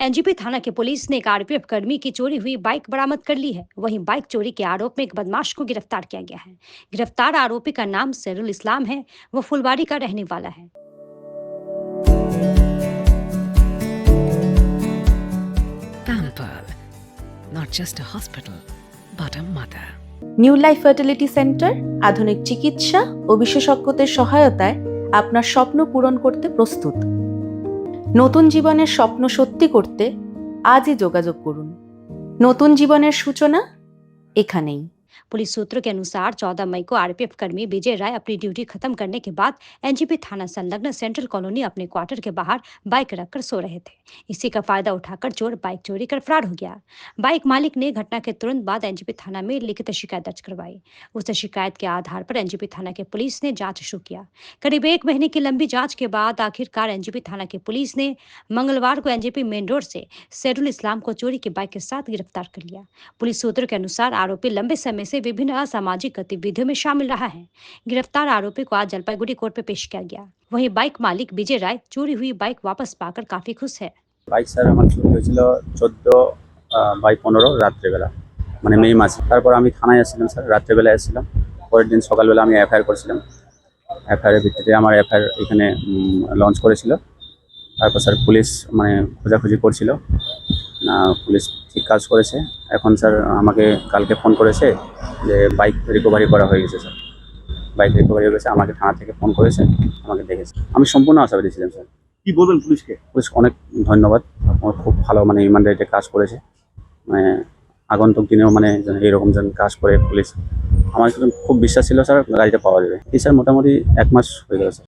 NGP थाना के police ने एक आरपीएफ कर्मी की चोरी हुई बाइक बरामद कर ली है। वहीं बाइक चोरी के आरोप में एक बदमाश को गिरफ्तार किया गया है। गिरफ्तार आरोपी का नाम सैरुल इस्लाम है। वो फुलवाड़ी का रहने वाला है। Pampered, not just a hospital, but a mother. New life fertility centre আধুনিক চিকিৎসা ও বিশেষজ্ঞদের সহায়তায় আপনার স্বপ্ন পূরণ করতে প্রস্তুত। নতুন জীবনের স্বপ্ন সত্যি করতে আজই যোগাযোগ করুন। নতুন জীবনের সূচনা এখানেই। पुलिस सूत्रों के अनुसार 14 मई को आरपीएफ कर्मी विजय राय अपनी ड्यूटी खत्म करने के बाद एनजीपी थाना संलग्न सेंट्रल कॉलोनी अपने क्वार्टर के बाहर बाइक रखकर सो रहे थे। इसी का फायदा उठाकर चोर बाइक चोरी कर फरार हो गया। बाइक मालिक ने घटना के तुरंत बाद एनजीपी थाना में लिखित शिकायत दर्ज करवाई। उस शिकायत के आधार पर एनजीपी थाना के पुलिस ने जांच शुरू किया। करीब 1 महीने की लंबी जांच के बाद आखिरकार एनजीपी थाना की पुलिस ने मंगलवार को एनजीपी मेन रोड से सैरुल इस्लाम को चोरी की बाइक के साथ गिरफ्तार कर लिया। पुलिस सूत्रों के अनुसार आरोपी लंबे समय से विभिन्न असामाजिक गतिविधियों में शामिल रहा है। गिरफ्तार आरोपी को आज जलपाईगुड़ी कोर्ट में पेश किया गया। वहीं बाइक मालिक विजय राय चोरी हुई बाइक वापस पाकर काफी खुश है। বাইক স্যার আমার চুরি হয়েছিল 14/15 রাত্রেবেলা, মানে মে মাসে। তারপর আমি থানায় আসছিলাম স্যার, রাত্রেবেলা এসেছিলাম। পরের দিন সকালবেলা আমি এফআইআর করেছিলাম। এফআইআরের ভিত্তিতে আমার এফআইআর এখানে লঞ্চ করেছিল। তারপর স্যার পুলিশ মানে খোঁজাখুঁজি করছিল না, পুলিশ ঠিক কাজ করেছে। এখন স্যার আমাকে কালকে ফোন করেছে যে বাইক রিকভারি করা হয়ে গেছে স্যার। বাইক রিকভারি হয়ে গেছে, আমাকে থানা থেকে ফোন করেছে, আমাকে দেখেছে। আমি সম্পূর্ণ আশাবাদী ছিলাম স্যার। কি বলবেন পুলিশকে? পুলিশ অনেক ধন্যবাদ, আমার খুব ভালো মানে ইমানদারিতে কাজ করেছে। মানে আগন্তুক দিনেও মানে যেন এরকম যেন কাজ করে পুলিশ, আমার খুব বিশ্বাস ছিল স্যার গাড়িটা পাওয়া যাবে। এই স্যার মোটামুটি 1 মাস হয়ে গেল স্যার।